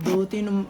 2-3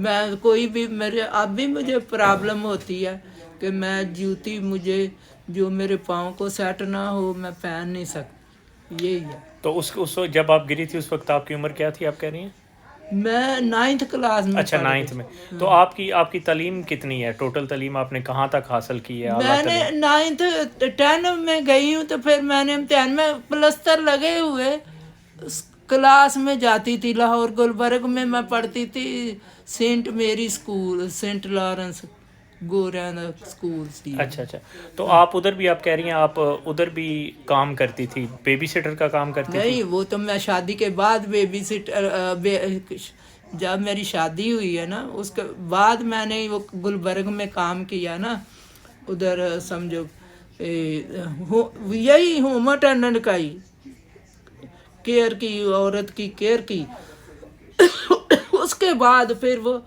میں کوئی بھی میرے اب بھی مجھے پرابلم ہوتی ہے کہ میں جوتی مجھے جو میرے پاؤں کو سیٹ نہ ہو میں پہن نہیں سکتی، یہی ہے. تو اس وقت جب آپ گری تھی اس وقت آپ کی عمر کیا تھی آپ کہہ رہی ہیں؟ میں 9th کلاس میں اچھا پڑھ 9th گئی. میں. تو آپ کی تعلیم کتنی ہے؟ ٹوٹل تعلیم آپ نے کہاں تک حاصل کی ہے اعلیٰ میں نے تعلیم؟ 9th 10 میں گئی ہوں تو پھر میں نے امتحان میں پلستر لگے ہوئے کلاس میں جاتی تھی. لاہور گلبرگ میں پڑھتی تھی سینٹ میری اسکول، سینٹ لارنس گوریاں اسکول سی. اچھا اچھا. تو آپ ادھر بھی آپ کہہ رہی ہیں آپ ادھر بھی کام کرتی تھی، بیبی سیٹر کا کام کرتی تھی؟ نہیں وہ تو میں شادی کے بعد بیبی سیٹر جب میری شادی ہوئی ہے نا اس کے بعد میں نے وہ گلبرگ میں کام کیا نا، ادھر سمجھو یہی ہوم اٹینڈنٹ کا ہی کیئر کی، عورت کی کیئر کی. اس کے بعد پھر وہ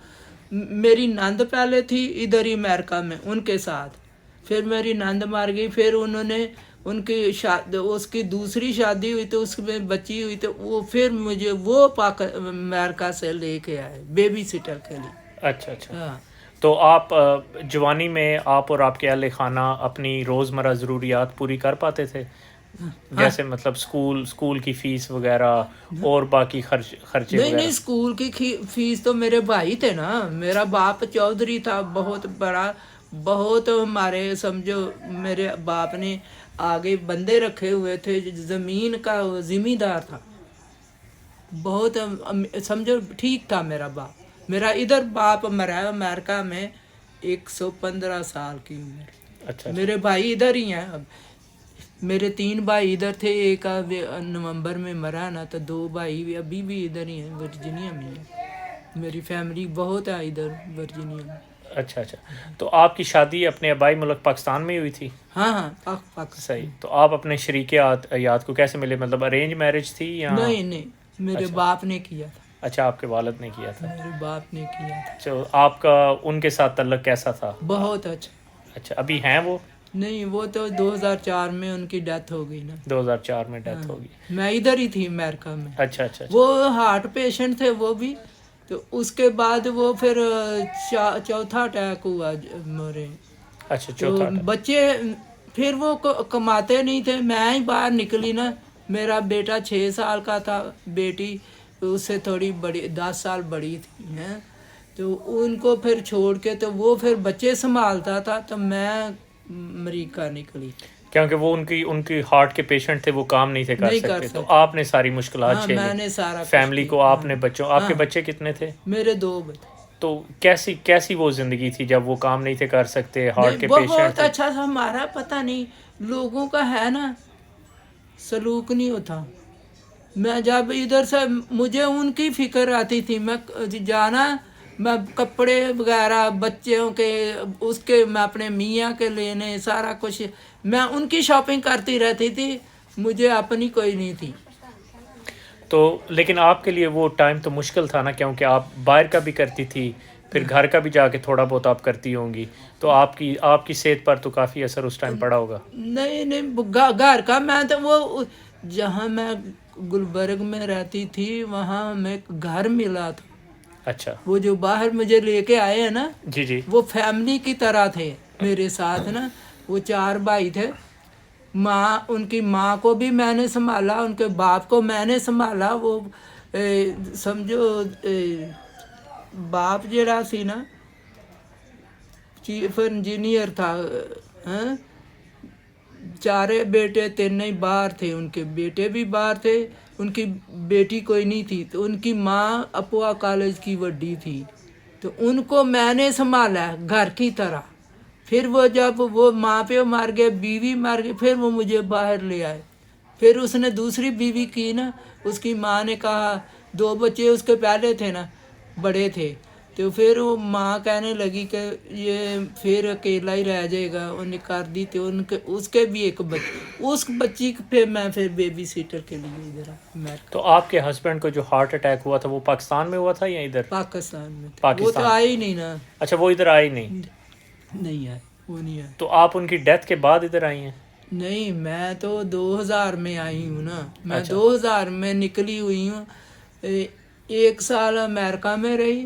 میری نند پہلے تھی ادھر ہی امریکہ میں ان کے ساتھ، پھر میری نند مر گئی، پھر انہوں نے ان کی اس کی دوسری شادی ہوئی تو اس میں بچی ہوئی تو وہ پھر مجھے وہ امریکہ سے لے کے آئے بیبی سیٹر کے لیے. اچھا اچھا. ہاں تو آپ جوانی میں آپ اور آپ کے اہل خانہ اپنی روزمرہ ضروریات پوری کر پاتے تھے؟ جیسے مطلب اسکول کی فیس وغیرہ اور باقی خرچے نہیں وغیرہ؟ اسکول کی فیس تو میرے بھائی تھے نا، میرا باپ چودھری تھا بہت بڑا، بہت ہمارے سمجھو میرے باپ نے آگے بندے رکھے ہوئے تھے، زمین کا ذمہ دار تھا بہت، سمجھو ٹھیک تھا میرا باپ. میرا ادھر باپ مرا امریکہ میں 115 سال کی عمر. اچھا میرے بھائی ادھر ہی ہیں. اب میرے 3 بھائی ادھر تھے، ایک نومبر میں مرا نا، تو 2 بھائی ابھی بھی ادھر ہی ہیں ورجینیا میں ہیں. میری فیملی بہت ہے ادھر ورجینیا میں. اچھا اچھا. تو آپ کی شادی اپنے آبائی ملک پاکستان میں ہی ہوئی تھی؟ ہاں ہاں پاکستان. صحیح. تو آپ اپنے شریک حیات کو کیسے ملے؟ مطلب ارینج میرج تھی یا؟ نہیں میرے باپ نے کیا تھا. اچھا آپ کے والد نے کیا تھا. میرے باپ نے کیا تھا. تو آپ کا ان کے ساتھ تعلق کیسا تھا؟ بہت اچھا. اچھا ابھی ہیں وہ؟ نہیں وہ تو 2004 میں ان کی ڈیتھ ہو گئی نا. 2004 میں ڈیتھ ہوگی. میں ادھر ہی تھی امریکہ میں. اچھا اچھا. وہ ہارٹ پیشنٹ تھے وہ بھی، تو اس کے بعد وہ پھر چوتھا اٹیک ہوا مرے. اچھا تو چوتھا. بچے پھر وہ کماتے نہیں تھے، میں ہی باہر نکلی نا. میرا بیٹا 6 سال کا تھا، بیٹی اس سے تھوڑی بڑی 10 سال بڑی تھی ہیں. تو ان کو پھر چھوڑ کے تو وہ پھر بچے سنبھالتا تھا، تو میں امریکہ نکلی. کیونکہ وہ ان کی ہارٹ کے پیشنٹ تھے، وہ کام نہیں تھے کر سکتے. تو آپ نے ساری مشکلات ہاں میں نے سارا فیملی کو آپ نے بچوں. آپ کے بچے کتنے تھے؟ میرے 2 بچے. تو کیسی وہ زندگی تھی جب وہ کام نہیں تھے کر سکتے، ہارٹ کے پیشنٹ بہت تھے؟ اچھا تھا. ہمارا پتہ نہیں لوگوں کا ہے نا سلوک نہیں ہوتا. میں جب ادھر سے مجھے ان کی فکر آتی تھی، میں جانا میں کپڑے وغیرہ بچوں کے اس کے میں اپنے میاں کے لینے سارا کچھ میں ان کی شاپنگ کرتی رہتی تھی، مجھے اپنی کوئی نہیں تھی. تو لیکن آپ کے لیے وہ ٹائم تو مشکل تھا نا، کیونکہ آپ باہر کا بھی کرتی تھی، پھر گھر کا بھی جا کے تھوڑا بہت آپ کرتی ہوں گی، تو آپ کی صحت پر تو کافی اثر اس ٹائم پڑا ہوگا. نہیں گھر کا میں تو وہ جہاں میں گلبرگ میں رہتی تھی وہاں ہمیں گھر ملا تھا. اچھا. وہ جو باہر مجھے لے کے آئے ہیں نا، جی جی. وہ فیملی کی طرح تھے میرے ساتھ نا. وہ 4 بھائی تھے. ماں ان کی ماں کو بھی میں نے سنبھالا، ان کے باپ کو میں نے سنبھالا. وہ سمجھو باپ جڑا سی نا چیف انجینئر تھا. 4 بیٹے 3 ہی باہر تھے، ان کے بیٹے بھی باہر تھے، ان کی بیٹی کوئی نہیں تھی. تو ان کی ماں اپوا کالج کی وڈی تھی، تو ان کو میں نے سنبھالا گھر کی طرح. پھر وہ جب وہ ماں پہ مر گئے، بیوی مر گئی، پھر وہ مجھے باہر لے آئے. پھر اس نے دوسری بیوی کی نا، اس کی ماں نے کہا 2 بچے اس کے پہلے تھے نا بڑے تھے، تو پھر وہ ماں کہنے لگی کہ یہ پھر اکیلا ہی رہ جائے گا. انہیں کر دی تو اس کے بھی ایک اس بچی پہ میں پھر بیبی سیٹر کے لیے ادھر امریکہ. تو آپ کے ہسبینڈ کو جو ہارٹ اٹیک ہوا تھا وہ پاکستان میں ہوا تھا یا ادھر؟ پاکستان میں. وہ تو آئے ہی نہیں نا. اچھا وہ ادھر آئے نہیں؟ نہیں آئے، وہ نہیں آئے. تو آپ ان کی ڈیتھ کے بعد ادھر آئی ہیں؟ نہیں میں تو 2000 میں آئی ہوں نا. میں 2000 میں نکلی ہوئی ہوں. 1 سال امریکہ میں رہی،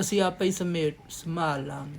ਅਸੀਂ ਆਪੇ ਹੀ ਸੰਭਾਲ ਲਾਂਗੇ।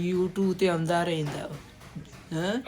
YouTube ਤੇ ਆਉਂਦਾ ਰਹਿੰਦਾ ਹੈ।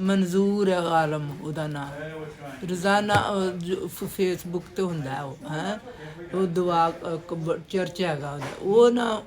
ਮਨਜ਼ੂਰ ਆਲਮ ਉਹਦਾ ਨਾਮ, ਰੋਜ਼ਾਨਾ ਫੇਸਬੁੱਕ ਤੇ ਹੁੰਦਾ ਉਹ ਹੈ, ਉਹ ਦੁਆ ਚਰਚ ਹੈਗਾ ਉਹਦਾ, ਉਹ ਨਾ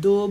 2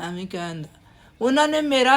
ਐਵੇਂ ਕਹਿੰਦਾ। ਉਹਨਾਂ ਨੇ ਮੇਰਾ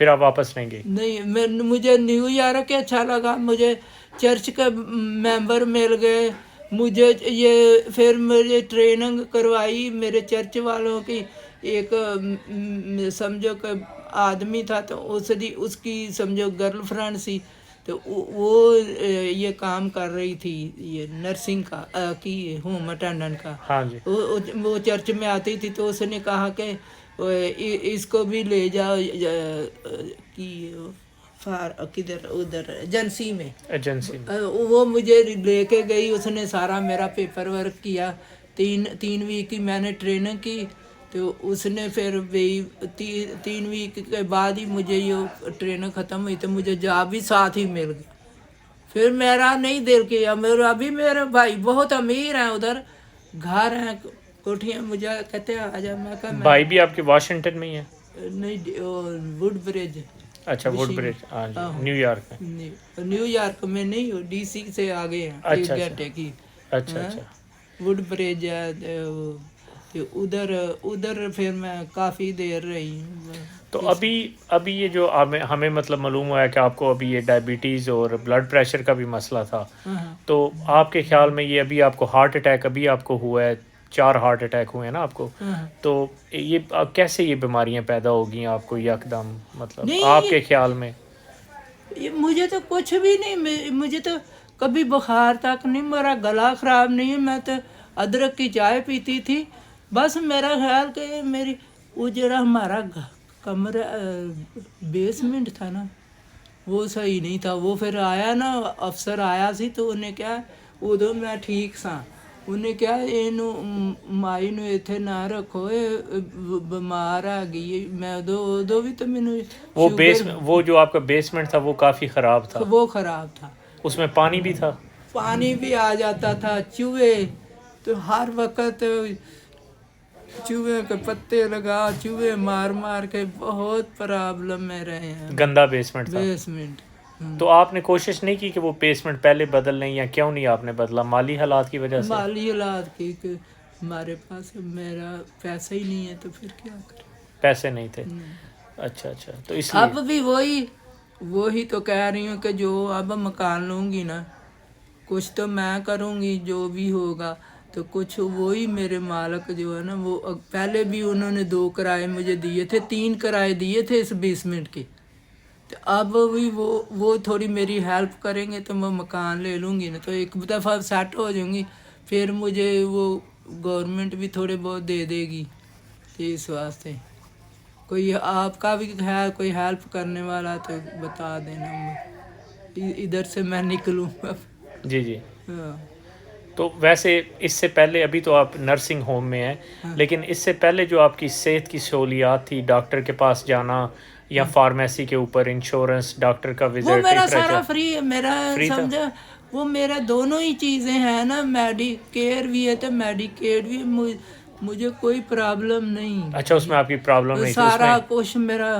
پھر آپ واپس نہیں گئی؟ نہیں، مجھے نیو یارک اچھا لگا، مجھے چرچ کے ممبر مل گئے، مجھے یہ پھر مجھے ٹریننگ کروائی میرے چرچ والوں کی، ایک سمجھو کہ آدمی تھا تو اس کی سمجھو گرل فرینڈ سی، تو وہ یہ کام کر رہی تھی، یہ نرسنگ کا کی ہوم اٹینڈنٹ کا، ہاں جی، وہ چرچ میں آتی تھی تو اس نے کہا کہ اس کو بھی لے جاؤ کدھر ادھر ایجنسی میں، ایجنسی میں۔ وہ مجھے لے کے گئی، اس نے سارا میرا پیپر ورک کیا، تین ویک کی میں نے ٹریننگ کی، تو اس نے پھر 3 ویک کے بعد ہی مجھے یہ ٹریننگ ختم ہوئی تو مجھے جاب بھی ساتھ ہی مل گیا۔ پھر میرا نہیں دل کیا، ابھی میرے بھائی بہت امیر ہیں، ادھر گھر ہیں، کوٹھیاں، مجھے کہتے ہیں آ جا، میں کہا بھائی بھی آپ کے واشنگٹن میں ہی ہیں؟ نہیں، ووڈ برج۔ اچھا، ووڈ برج، ہاں جی، نیو یارک میں۔ نیو یارک میں نہیں، ڈی سی سے آگے ہیں، اچھا 1 اچھا گھنٹے کی۔ اچھا اچھا۔ ووڈ برج ہے، ادھر پھر میں کافی دیر رہی ہوں۔ تو ابھی یہ جو ہمیں مطلب معلوم ہوا ہے کہ آپ کو ابھی یہ ڈائبٹیز اور بلڈ پریشر کا بھی مسئلہ تھا، تو آپ کے خیال میں یہ ابھی آپ کو ہارٹ اٹیک ابھی آپ کو ہوا ہے، 4 ہارٹ اٹیک ہوئے ہیں نا آپ کو، تو یہ کیسے یہ بیماریاں پیدا ہو گئی آپ کو یکدم، مطلب آپ کے خیال میں؟ مجھے تو کچھ بھی نہیں، مجھے تو کبھی بخار تک نہیں، میرا گلا خراب نہیں ہے، میں تو ادرک کی چائے پیتی تھی، بس میرا خیال کہ میری وہ جڑا ہمارا کمرہ بیسمنٹ تھا نا، وہ صحیح نہیں تھا، وہ پھر آیا نا افسر آیا سی تو انہیں کیا ادو میں ٹھیک سا، انہیں کیا مائی نو اتنے نہ رکھو، بیمار آ گئی، میں ادو بھی تو مینو وہ جو آپ کا بیسمنٹ تھا وہ کافی خراب تھا؟ وہ خراب تھا، اس میں پانی بھی تھا؟ پانی بھی آ جاتا تھا، چوہے تو ہر وقت چوہے کے پتے لگا، چوہے مار کے بہت پرابلم میں رہے ہیں۔ گندا بیسمنٹ تھا؟ بیسمنٹ۔ تو آپ نے کوشش نہیں کی کہ وہ بیسمنٹ پہلے بدل لیں، یا کیوں نہیں آپ نے بدلا؟ مالی حالات کی وجہ سے؟ مالی حالات کی کہ ہمارے پاس میرا پیسہ ہی نہیں ہے تو پھر کیا کریں، پیسے نہیں تھے؟ اچھا اچھا، تو اس لیے اب بھی وہی تو کہہ رہی ہوں کہ جو اب مکان لوں گی نا، کچھ تو میں کروں گی جو بھی ہوگا، تو کچھ وہی میرے مالک جو ہے نا، وہ پہلے بھی انہوں نے 2 کرائے مجھے دیے تھے، 3 کرائے دیے تھے اس بیسمنٹ کے، تو اب بھی وہ تھوڑی میری ہیلپ کریں گے تو میں مکان لے لوں گی نا، تو ایک دفعہ سیٹ ہو جاؤں گی، پھر مجھے وہ گورنمنٹ بھی تھوڑے بہت دے دے گی، تو اس واسطے کوئی آپ کا بھی ہے کوئی ہیلپ کرنے والا تو بتا دینا، ادھر سے میں نکلوں۔ جی جی۔ ہاں۔ تو ویسے اس سے پہلے ابھی تو آپ نرسنگ ہوم میں ہیں، لیکن اس سے پہلے جو آپ کی صحت کی سہولیات تھی، ڈاکٹر کے پاس جانا یا فارمیسی کے اوپر انشورنس، ڈاکٹر کا وہ وزٹ، میرا سارا فری ہے، میرا فری تھا؟ سمجھا وہ میرا دونوں ہی چیزیں ہیں نا، میڈیکیئر بھی ہے تو میڈیکیڈ بھی، مجھے کوئی پرابلم نہیں۔ اچھا، اس میں آپ کی پرابلم نہیں تھی؟ اس سارا میں کچھ میرا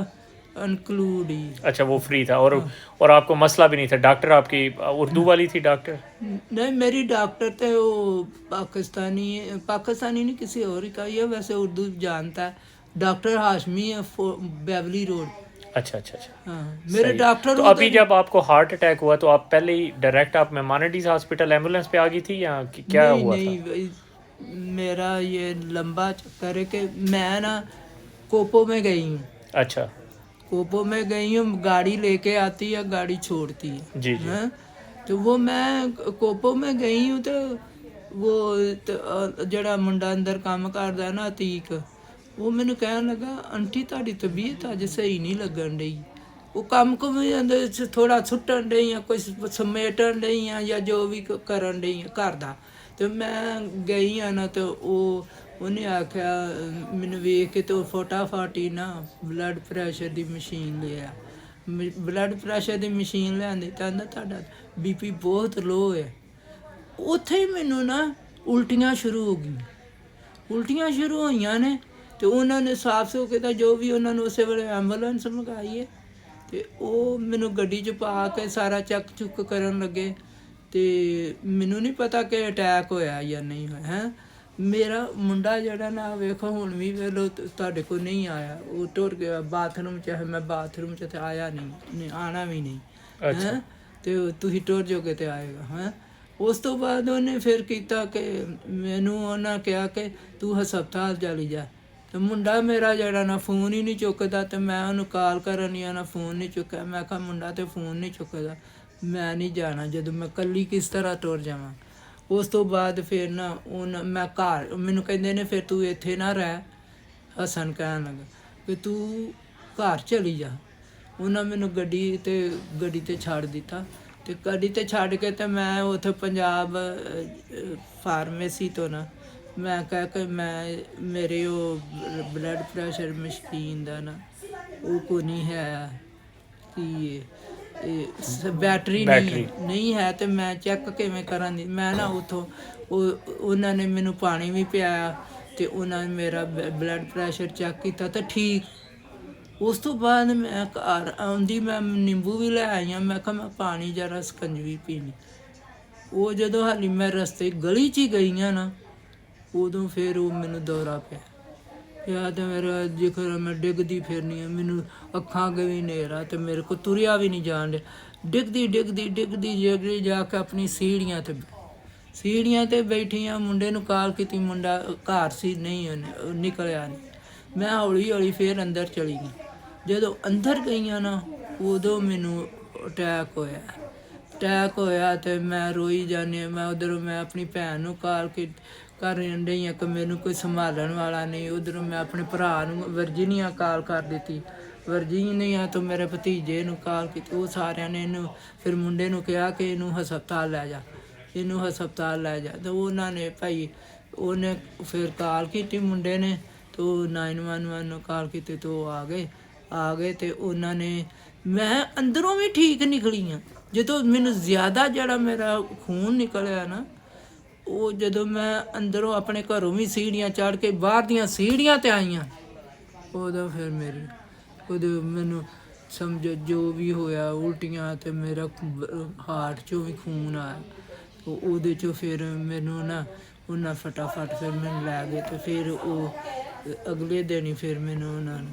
انکلوڈ ہی۔ اچھا، وہ فری تھا، اور آپ کو مسئلہ بھی نہیں تھا؟ ڈاکٹر آپ کی اردو والی تھی ڈاکٹر؟ نہیں، میری ڈاکٹر تھے وہ پاکستانی نہیں، کسی اور کا، یہ ویسے اردو جانتا ہے، ڈاکٹر ہاشمی ہے، بیولی روڈ۔ اچھا اچھا اچھا، ہاں، میرے ڈاکٹر تو ابھی جب آپ کو ہارٹ اٹیک ہوا تو آپ پہلے ہی ڈائریکٹ آپ میمانڈیز ہاسپٹل ایمبولینس پہ آ گئی تھی، یا کیا ہوا تھا؟ نہیں، میرا یہ لمبا چکر ہے کہ میں نا کوپو میں گئی ہوں۔ اچھا، کوپو میں گئی ہوں، گاڑی لے کے آتی ہے، گاڑی چھوڑتی ہے، جی جی، تو وہ میں کوپو میں گئی ہوں، تو وہ جڑا منڈا اندر کام کردا ہے نا عتیق، وہ مینوں کہن لگا آنٹی تہاڈی طبیعت اج صحیح نہیں لگن ڈئی، وہ کم کو اندر تھوڑا سٹن ڈئی یا کچھ سمیٹن ڈئی یا جو بھی کرن ڈئی گھر دا، تو میں گئی ہاں نا، تو انہیں آخیا مینوں ویخ کے تو فٹافٹ ہی نا بلڈ پریشر دی مشین لے آ، بلڈ پریشر دی مشین لیاندی، کہندا تہاڈا بی پی بہت لو ہے، اتھے ہی مینوں نا الٹیاں شروع ہو گئیں، الٹیاں شروع ہوئیاں نے، تو انہوں نے صاف کے جو بھی انہوں نے اسے ویلے ایمبولینس منگائی ہے، تو وہ مینوں گڈی چ پا کے سارا چک کرن لگے، تو مینوں نہیں پتا کہ اٹیک ہویا یا نہیں ہویا ہے، ਮੇਰਾ ਮੁੰਡਾ ਜਿਹੜਾ ਨਾ ਵੇਖੋ ਹੁਣ ਵੀ ਵੇਲੋ ਤੁਹਾਡੇ ਕੋਲ ਨਹੀਂ ਆਇਆ, ਉਹ ਟੁਰ ਗਿਆ ਬਾਥਰੂਮ 'ਚ ਹੈ, ਮੈਂ ਬਾਥਰੂਮ 'ਚ ਤੇ ਆਇਆ ਨਹੀਂ, ਆਣਾ ਵੀ ਨਹੀਂ ਹੈਂ, ਤੇ ਤੁਸੀਂ ਟੁਰ ਜਾਓਗੇ ਤੇ ਆਏਗਾ ਹੈਂ। ਉਸ ਤੋਂ ਬਾਅਦ ਉਹਨੇ ਫਿਰ ਕੀਤਾ ਕਿ ਮੈਨੂੰ ਉਹਨਾਂ ਕਿਹਾ ਕਿ ਤੂੰ ਹਸਪਤਾਲ ਚਲੀ ਜਾ, ਤੇ ਮੁੰਡਾ ਮੇਰਾ ਜਿਹੜਾ ਨਾ ਫੋਨ ਹੀ ਨਹੀਂ ਚੁੱਕਦਾ, ਤੇ ਮੈਂ ਉਹਨੂੰ ਕਾਲ ਕਰਨ ਜਾਂ ਨਾ ਫੋਨ ਨਹੀਂ ਚੁੱਕਿਆ। ਮੈਂ ਕਿਹਾ ਮੁੰਡਾ ਤੇ ਫੋਨ ਨਹੀਂ ਚੁੱਕਦਾ, ਮੈਂ ਨਹੀਂ ਜਾਣਾ, ਜਦੋਂ ਮੈਂ ਇਕੱਲੀ ਕਿਸ ਤਰ੍ਹਾਂ ਟੁਰ ਜਾਵਾਂ। ਉਸ ਤੋਂ ਬਾਅਦ ਫਿਰ ਨਾ ਮੈਂ ਘਰ, ਮੈਨੂੰ ਕਹਿੰਦੇ ਨੇ ਫਿਰ ਤੂੰ ਇੱਥੇ ਨਾ ਰਹਿ, ਹਸਨ ਕਹਿਣ ਲੱਗਾ ਕਿ ਤੂੰ ਘਰ ਚਲੀ ਜਾ। ਉਹਨਾਂ ਮੈਨੂੰ ਗੱਡੀ ਤੇ ਛੱਡ ਦਿੱਤਾ, ਤੇ ਗੱਡੀ ਤੇ ਛੱਡ ਕੇ ਤੇ ਮੈਂ ਉੱਥੇ ਪੰਜਾਬ ਫਾਰਮੇਸੀ ਤੋਂ ਨਾ ਮੈਂ ਕਹਿ ਕੇ ਮੇਰੇ ਉਹ ਬਲੱਡ ਪ੍ਰੈਸ਼ਰ ਮਸ਼ੀਨ ਦਾ ਨਾ ਉਹ ਕੋ ਨਹੀਂ ਹੈ ਕਿ ਬੈਟਰੀ ਨਹੀਂ ਹੈ, ਤੇ ਮੈਂ ਚੈੱਕ ਕਿਵੇਂ ਕਰਾਂਗੀ। ਮੈਂ ਨਾ ਉੱਥੋਂ ਉਹਨਾਂ ਨੇ ਮੈਨੂੰ ਪਾਣੀ ਵੀ ਪਿਆਇਆ, ਤੇ ਉਹਨਾਂ ਨੇ ਮੇਰਾ ਬਲੱਡ ਪ੍ਰੈਸ਼ਰ ਚੈੱਕ ਕੀਤਾ ਤਾਂ ਠੀਕ। ਉਸ ਤੋਂ ਬਾਅਦ ਮੈਂ ਘਰ ਆਉਂਦੀ ਮੈਂ ਨਿੰਬੂ ਵੀ ਲੈ ਆਈ ਹਾਂ, ਮੈਂ ਕਿਹਾ ਮੈਂ ਪਾਣੀ ਜਰਾ ਸਕੰਜਵੀ ਪੀਣੀ। ਉਹ ਜਦੋਂ ਹਾਲੀ ਮੈਂ ਰਸਤੇ ਗਲੀ 'ਚ ਹੀ ਗਈ ਹਾਂ ਨਾ, ਉਦੋਂ ਫਿਰ ਉਹ ਮੈਨੂੰ ਦੌਰਾ ਪਿਆ ਤੇ ਮੇਰਾ ਜ਼ਿਕਰ ਮੈਂ ਡਿੱਗਦੀ ਫਿਰਨੀ ਆ, ਮੈਨੂੰ ਅੱਖਾਂ ਅੱਗੇ ਵੀ ਹਨੇਰਾ, ਤੇ ਮੇਰੇ ਕੋਲ ਤੁਰਿਆ ਵੀ ਨਹੀਂ ਜਾਣ ਡਿਆ। ਡਿੱਗਦੀ ਜਾ ਕੇ ਆਪਣੀ ਸੀੜੀਆਂ ਤੇ ਬੈਠੀ ਆ। ਮੁੰਡੇ ਨੂੰ ਕਾਲ ਕੀਤੀ, ਮੁੰਡਾ ਘਰ ਸੀ ਨਹੀਂ, ਉਹਨੇ ਨਿਕਲਿਆ ਨਹੀਂ। ਮੈਂ ਹੌਲੀ ਫਿਰ ਅੰਦਰ ਚਲੀ ਗਈ। ਜਦੋਂ ਅੰਦਰ ਗਈਆਂ ਨਾ ਉਦੋਂ ਮੈਨੂੰ ਅਟੈਕ ਹੋਇਆ ਤੇ ਮੈਂ ਰੋਈ ਜਾਂਦੀ। ਮੈਂ ਉੱਧਰੋਂ ਮੈਂ ਆਪਣੀ ਭੈਣ ਨੂੰ ਕਾਲ ਕਰ ਰਹੀ ਹਾਂ ਕਿ ਮੈਨੂੰ ਕੋਈ ਸੰਭਾਲਣ ਵਾਲਾ ਨਹੀਂ। ਉੱਧਰੋਂ ਮੈਂ ਆਪਣੇ ਭਰਾ ਨੂੰ ਵਰਜੀਨੀਆ ਕਾਲ ਕਰ ਦਿੱਤੀ, ਵਰਜੀਨੀਆ ਤੋਂ ਮੇਰੇ ਭਤੀਜੇ ਨੂੰ ਕਾਲ ਕੀਤੀ। ਉਹ ਸਾਰਿਆਂ ਨੇ ਇਹਨੂੰ ਫਿਰ ਮੁੰਡੇ ਨੂੰ ਕਿਹਾ ਕਿ ਇਹਨੂੰ ਹਸਪਤਾਲ ਲੈ ਜਾ। ਤੇ ਉਹਨਾਂ ਨੇ ਭਾਈ ਉਹਨੇ ਫਿਰ ਕਾਲ ਕੀਤੀ ਮੁੰਡੇ ਨੇ, ਤੇ 911 ਨੂੰ ਕਾਲ ਕੀਤੀ, ਤੇ ਉਹ ਆ ਗਏ ਤੇ ਉਹਨਾਂ ਨੇ, ਮੈਂ ਅੰਦਰੋਂ ਵੀ ਠੀਕ ਨਿਕਲੀ ਹਾਂ। ਜਦੋਂ ਮੈਨੂੰ ਜ਼ਿਆਦਾ ਜਿਹੜਾ ਮੇਰਾ ਖੂਨ ਨਿਕਲਿਆ ਨਾ, ਉਹ ਜਦੋਂ ਮੈਂ ਅੰਦਰੋਂ ਆਪਣੇ ਘਰੋਂ ਵੀ ਸੀੜੀਆਂ ਚੜ੍ਹ ਕੇ ਬਾਹਰ ਦੀਆਂ ਸੀੜੀਆਂ 'ਤੇ ਆਈਆਂ, ਉਦੋਂ ਫਿਰ ਮੈਨੂੰ ਸਮਝ ਜੋ ਵੀ ਹੋਇਆ, ਉਲਟੀਆਂ, ਤੇ ਮੇਰਾ ਹਾਰਟ 'ਚੋਂ ਵੀ ਖੂਨ ਆਇਆ। ਉਹਦੇ 'ਚੋਂ ਫਿਰ ਮੈਨੂੰ ਨਾ ਉਹਨਾਂ ਫਟਾਫਟ ਫਿਰ ਮੈਨੂੰ ਲੈ ਗਏ, ਤੇ ਫਿਰ ਉਹ ਅਗਲੇ ਦਿਨ ਹੀ ਫਿਰ ਮੈਨੂੰ ਉਹਨਾਂ ਨੇ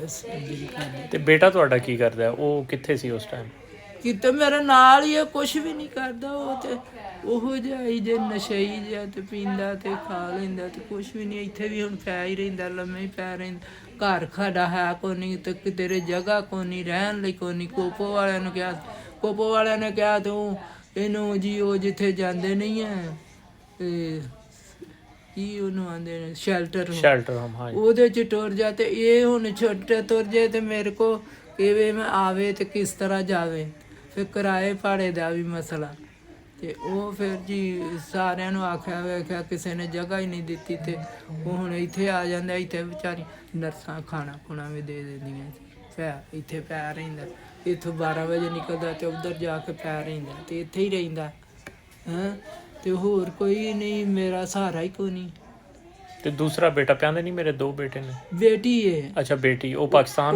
ਸਰਜਰੀ ਕਰ ਦਿੱਤੀ। ਤੇ ਬੇਟਾ ਤੁਹਾਡਾ ਕੀ ਕਰਦਾ, ਉਹ ਕਿੱਥੇ ਸੀ ਉਸ ਟਾਈਮ? ਕਿਤੇ ਮੇਰੇ ਨਾਲ ਹੀ, ਕੁਛ ਵੀ ਨਹੀਂ ਕਰਦਾ। ਉਹ ਤੇ ਉਹੋ ਜਿਹਾ ਹੀ ਜੇ ਨਸ਼ਈ ਜਿਹਾ, ਤੇ ਪੀਂਦਾ ਤੇ ਖਾ ਲੈਂਦਾ, ਤੇ ਕੁਛ ਵੀ ਨਹੀਂ। ਇੱਥੇ ਵੀ ਹੁਣ ਪੈ ਹੀ ਰਹਿੰਦਾ, ਲੰਮੇ ਹੀ ਪੈ ਰਹਿੰਦਾ। ਘਰ ਸਾਡਾ ਹੈ ਕੋ ਨਹੀਂ, ਤੇ ਕਿਤੇ ਜਗ੍ਹਾ ਕੋ ਨਹੀਂ, ਰਹਿਣ ਲਈ ਕੋ ਨਹੀਂ। ਕੋਪੋ ਵਾਲਿਆਂ ਨੇ ਕਿਹਾ ਤੂੰ ਇਹਨੂੰ ਜੀ ਉਹ ਜਿੱਥੇ ਜਾਂਦੇ ਨਹੀਂ ਹੈ, ਤੇ ਕੀ ਉਹਨੂੰ ਆਉਂਦੇ ਨੇ, ਸ਼ੈਲਟਰ ਹੋਮ, ਉਹਦੇ 'ਚ ਟੁਰ ਜਾ। ਤੇ ਇਹ ਹੁਣ ਛੋਟੇ ਤੁਰ ਜੇ ਤੇ ਮੇਰੇ ਕੋ ਕਿਵੇਂ ਮੈਂ ਆਵੇ ਤੇ ਕਿਸ ਤਰ੍ਹਾਂ ਜਾਵੇ। ਫਿਰ ਕਿਰਾਏ ਭਾੜੇ ਦਾ ਵੀ ਮਸਲਾ, ਤੇ ਉਹ ਫਿਰ ਜੀ ਸਾਰਿਆਂ ਨੂੰ ਆਖਿਆ ਵੇਖਿਆ ਕਿਸੇ ਨੇ ਜਗ੍ਹਾ ਹੀ ਨਹੀਂ ਦਿੱਤੀ, ਤੇ ਉਹ ਹੁਣ ਇੱਥੇ ਆ ਜਾਂਦਾ। ਇੱਥੇ ਵਿਚਾਰੀ ਨਰਸਾਂ ਖਾਣਾ ਖੁਣਾ ਵੀ ਦੇ ਦਿੰਦੀਆਂ, ਇੱਥੇ ਪੈ ਰਹਿੰਦਾ। ਇੱਥੋਂ 12 ਵਜੇ ਨਿਕਲਦਾ ਤੇ ਉੱਧਰ ਜਾ ਕੇ ਪੈ ਰਹਿੰਦਾ, ਤੇ ਇੱਥੇ ਹੀ ਰਹਿੰਦਾ ਹੈਂ। ਤੇ ਹੋਰ ਕੋਈ ਨਹੀਂ, ਮੇਰਾ ਸਹਾਰਾ ਹੀ ਕੋਈ ਨਹੀਂ। ਤੇ ਦੂਸਰਾ ਬੇਟਾ ਪਿਆਂਦੇ ਨਹੀਂ? ਮੇਰੇ 2 ਬੇਟੇ ਨੇ। ਬੇਟੀ ਹੈ। ਅੱਛਾ, ਬੇਟੀ। ਉਹ ਪਾਕਿਸਤਾਨ?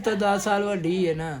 ਤਾਂ 10 ਸਾਲ ਵੱਡੀ ਹੈ ਨਾ।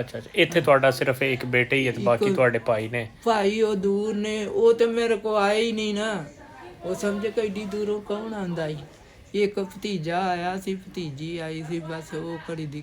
ਅੱਛਾ। ਇੱਥੇ ਤੁਹਾਡਾ ਸਿਰਫ ਇੱਕ ਬੇਟਾ ਹੀ ਹੈ, ਤੇ ਬਾਕੀ ਤੁਹਾਡੇ ਭਾਈ ਨੇ? ਭਾਈ ਉਹ ਦੂਰ ਨੇ, ਉਹ ਤੇ ਮੇਰੇ ਕੋਲ ਆਏ ਹੀ ਨਹੀਂ ਨਾ। ਉਹ ਸਮਝ ਕਿ ਐਡੀ ਦੂਰੋਂ ਕੌਣ ਆਉਂਦਾ ਸੀ। ਇੱਕ ਭਤੀਜਾ ਆਇਆ ਸੀ, ਭਤੀਜੀ ਆਈ ਸੀ, ਬਸ ਉਹ ਘੜੀ ਦੀ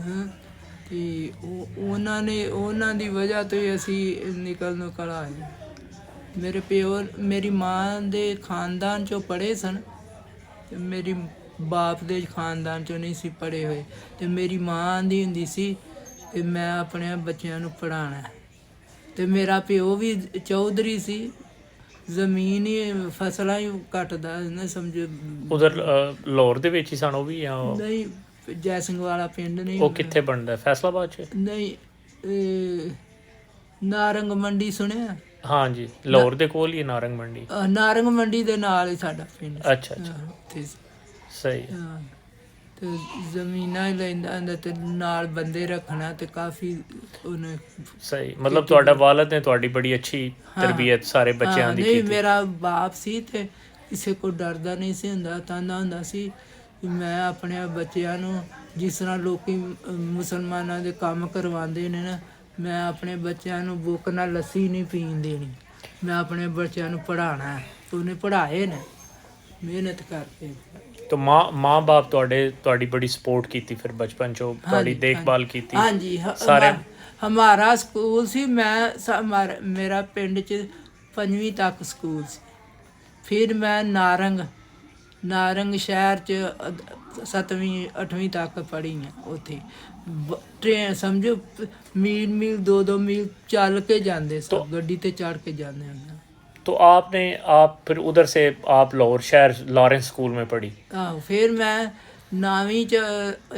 ਹਾਂ। ਤੇ ਉਹਨਾਂ ਦੀ ਵਜ੍ਹਾ ਤੋਂ ਹੀ ਅਸੀਂ ਨਿਕਲ ਆਏ। ਮੇਰੇ ਪਿਓ ਮੇਰੀ ਮਾਂ ਦੇ ਖਾਨਦਾਨ 'ਚੋਂ ਪੜ੍ਹੇ ਸਨ, ਤੇ ਮੇਰੀ ਬਾਪ ਦੇ ਖਾਨਦਾਨ ਚੋਂ ਨਹੀਂ ਸੀ ਪੜ੍ਹੇ ਹੋਏ, ਤੇ ਮੇਰੀ ਮਾਂ ਆਂਦੀ ਹੁੰਦੀ ਸੀ ਕਿ ਮੈਂ ਆਪਣੇ ਬੱਚਿਆਂ ਨੂੰ ਪੜ੍ਹਾਉਣਾ। ਤੇ ਮੇਰਾ ਪਿਓ ਵੀ ਚੌਧਰੀ ਸੀ, ਜ਼ਮੀਨ ਹੀ ਫਸਲਾਂ ਹੀ ਕੱਟਦਾ ਨਾ ਸਮਝੋ। ਉਧਰ ਲਾਹੌਰ ਦੇ ਵਿੱਚ ਹੀ ਸਨ ਉਹ ਵੀ, ਜਾਂ ਨਹੀਂ, ਜੈ ਸਿੰਘ ਵਾਲਾ ਪਿੰਡ ਨਹੀਂ ਉਹ ਕਿੱਥੇ ਬਣਦਾ, ਫੈਸਲਾਬਾਦ 'ਚ? ਨਹੀਂ, ਨਾਰੰਗ ਮੰਡੀ ਸੁਣਿਆ? ਹਾਂ ਜੀ, ਲਾਹੌਰ ਦੇ ਕੋਲ ਹੀ ਨਾਰੰਗ ਮੰਡੀ। ਨਾਰੰਗ ਮੰਡੀ ਦੇ ਨਾਲ ਹੀ ਸਾਡਾ ਪਿੰਡ ਸੀ। ਅੱਛਾ ਅੱਛਾ, ਹਾਂ, ਉੱਥੇ ਸੀ। ਸਹੀ ਹੈ। ਹਾਂ, ਤੇ ਜ਼ਮੀਨਾਂ ਹੀ ਲੈਂਦਾ ਹੁੰਦਾ ਤੇ ਨਾਲ ਬੰਦੇ ਰੱਖਣਾ, ਤੇ ਕਾਫੀ ਉਹਨੇ। ਸਹੀ, ਮਤਲਬ ਤੁਹਾਡਾ ਵਾਲਦ ਨੇ ਤੁਹਾਡੀ ਬੜੀ ਅੱਛੀ ਤਰਬੀਅਤ ਸਾਰੇ ਬੱਚਿਆਂ ਦੀ ਨਹੀਂ, ਕੀਤੀ। ਮੇਰਾ ਬਾਪ ਸੀ ਤੇ ਕਿਸੇ ਕੋ ਡਰਦਾ ਨਹੀਂ ਸੀ ਹੁੰਦਾ, ਤਾਂਦਾ ਹੁੰਦਾ ਸੀ ਕਿ ਮੈਂ ਆਪਣੇ ਬੱਚਿਆਂ ਨੂੰ ਜਿਸ ਤਰ੍ਹਾਂ ਲੋਕੀ ਮੁਸਲਮਾਨਾਂ ਦੇ ਕੰਮ ਕਰਵਾਉਂਦੇ ਨੇ ਨਾ, ਮੈਂ ਆਪਣੇ ਬੱਚਿਆਂ ਨੂੰ ਬੁੱਕ ਨਾਲ ਲੱਸੀ ਨਹੀਂ ਪੀਣ ਦੇਣੀ, ਮੈਂ ਆਪਣੇ ਬੱਚਿਆਂ ਨੂੰ ਪੜ੍ਹਾਉਣਾ ਹੈ। ਉਹਨੇ ਪੜ੍ਹਾਏ ਨੇ ਮਿਹਨਤ ਕਰਕੇ। تو ماں باپ ਤੁਹਾਡੀ ਬੜੀ ਸਪੋਰਟ ਕੀਤੀ ਫਿਰ ਬਚਪਨ ਚੋਂ, ਤੁਹਾਡੀ ਦੇਖਭਾਲ ਕੀਤੀ? ਹਾਂਜੀ, ਸਾਰੇ ਹਮਾਰਾ ਸਕੂਲ ਸੀ, ਮੇਰਾ ਪਿੰਡ 'ਚ 5ਵੀਂ ਤੱਕ ਸਕੂਲ ਸੀ। ਫਿਰ ਮੈਂ ਨਾਰੰਗ ਸ਼ਹਿਰ 'ਚ 7ਵੀਂ 8ਵੀਂ ਤੱਕ ਪੜ੍ਹੀ ਹਾਂ। ਉੱਥੇ ਟ੍ਰੇਨ ਸਮਝੋ ਮੀਲ 2 ਮੀਲ ਚੱਲ ਕੇ ਜਾਂਦੇ ਸਭ, ਗੱਡੀ ਤੇ ਚੜ੍ਹ ਕੇ ਜਾਂਦੇ ਹੁੰਦੇ। تو آپ پھر ادھر سے آپ لاہور شہر لارنس اسکول میں پڑھی؟ ਆਹੋ, ਫਿਰ ਮੈਂ 9ਵੀਂ 'ਚ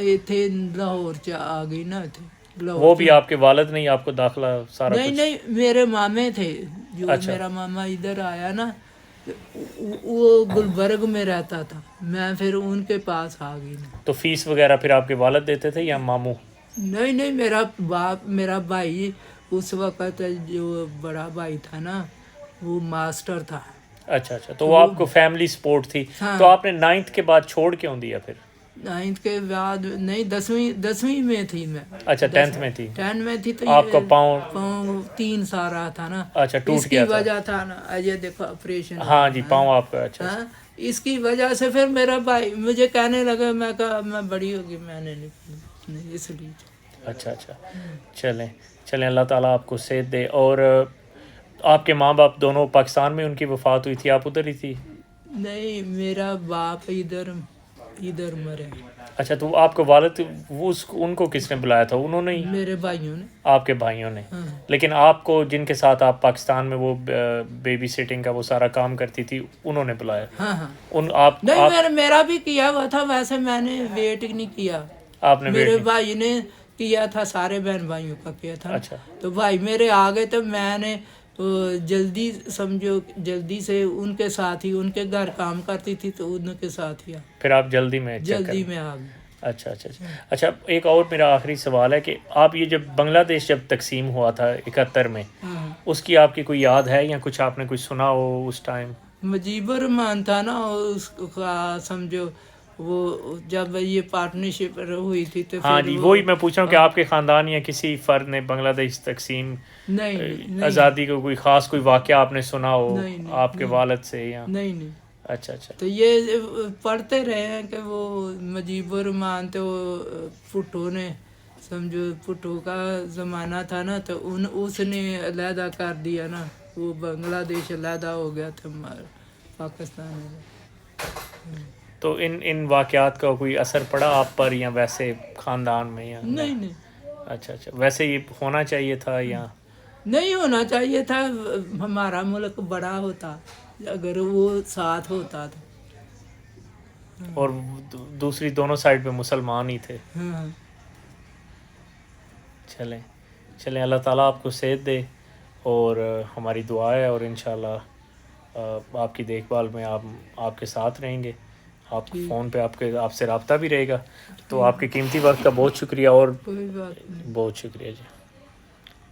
ਇੱਥੇ ਲਾਹੌਰ 'ਚ ਆ ਗਈ ਨਾ। ਇੱਥੇ وہ بھی آپ کے والد نے ہی آپ کو داخلہ سارا نہیں کچھ؟ نہیں، میرے مامے تھے جو میرا ماما ادھر آیا نا، وہ گلبرگ میں رہتا تھا، میں پھر ان کے پاس آ گئی نا۔ تو فیس وغیرہ پھر آپ کے والد دیتے تھے یا ماموں؟ نہیں نہیں، میرا بھائی اس وقت جو بڑا بھائی تھا نا، وہ ماسٹر تھا۔ اچھا اچھا، تو وہ آپ کو فیملی سپورٹ تھی۔ تو آپ نے 9th کے بعد چھوڑ کیوں دیا پھر؟ 9th کے بعد نہیں، 10ویں میں تھی میں۔ اچھا 10th میں تھی؟ 10 میں تھی تو آپ کا پاؤں 3 سال رہا تھا نا۔ اچھا، ٹوٹ گیا اس کی وجہ تھا نا، اجے دیکھو آپریشن۔ ہاں جی، پاؤں آپ کا۔ اچھا، اس کی وجہ سے پھر میرا بھائی مجھے کہنے لگا، میں کہا میں بڑی ہوگی، میں نے نہیں، اس لیے۔ اچھا اچھا، چلیں اللہ تعالیٰ آپ کو صحت دے۔ اور آپ کے ماں باپ دونوں پاکستان میں ان کی وفات ہوئی تھی، آپ ادھر ہی تھی؟ نہیں، میرا باپ ادھر مرے۔ اچھا، تو آپ کو والد ان کو کس نے بلایا تھا؟ انہوں نے ہی؟ میرے بھائیوں نے۔ آپ کے بھائیوں نے؟ لیکن آپ کو جن کے ساتھ آپ پاکستان میں وہ بیبی سیٹنگ کا وہ سارا کام کرتی تھی، انہوں نے بلایا؟ ہاں، نہیں، میرا بھی کیا ہوا تھا، ویسے میں نے ویٹ نہیں کیا۔ آپ نے میرے بھائی نے کیا تھا، سارے بہن بھائیوں کا کیا تھا۔ اچھا، تو بھائی میرے آ گئے تو میں نے جلدی سے ان کے ساتھ ہی، ان کے گھر کام کرتی تھی تو ان کے ساتھ ہی پھر آپ جلدی میں میں آ گئی۔ اچھا اچھا اچھا، ایک اور میرا آخری سوال ہے کہ آپ یہ جب بنگلہ دیش جب تقسیم ہوا تھا 71 میں، اس کی آپ کی کوئی یاد ہے یا کچھ آپ نے کچھ سنا ہو اس ٹائم؟ مجیب الرحمان تھا نا اس کا، سمجھو وہ جب یہ پارٹنرشپ ہوئی تھی تو ہاں جی، وہی میں پوچھ رہا ہوں کہ آپ کے خاندان یا کسی فرد نے بنگلہ دیش تقسیم نہیں آزادی کو کوئی خاص کوئی واقعہ آپ نے سنا ہو آپ کے والد سے یا؟ نہیں۔ اچھا اچھا، تو یہ پڑھتے رہے ہیں کہ وہ مجیب الرحمان تو پھٹو نے، سمجھو پھٹو کا زمانہ تھا نا، تو اس نے علیحدہ کر دیا نا، وہ بنگلہ دیش علیحدہ ہو گیا تھا پاکستان میں۔ تو ان واقعات کا کوئی اثر پڑا آپ پر یا ویسے خاندان میں یا نہیں؟ اچھا اچھا، ویسے یہ ہونا چاہیے تھا یا نہیں ہونا چاہیے تھا؟ ہمارا ملک بڑا ہوتا اگر وہ ساتھ ہوتا تو۔ اور دوسری دونوں سائڈ پہ مسلمان ہی تھے۔ چلیں اللہ تعالیٰ آپ کو صحت دے، اور ہماری دعا ہے، اور انشاءاللہ آپ کی دیکھ بھال میں آپ کے ساتھ رہیں گے، آپ فون پہ آپ سے رابطہ بھی رہے گا۔ تو آپ کے قیمتی وقت کا بہت شکریہ، اور کوئی بات نہیں، بہت شکریہ جی۔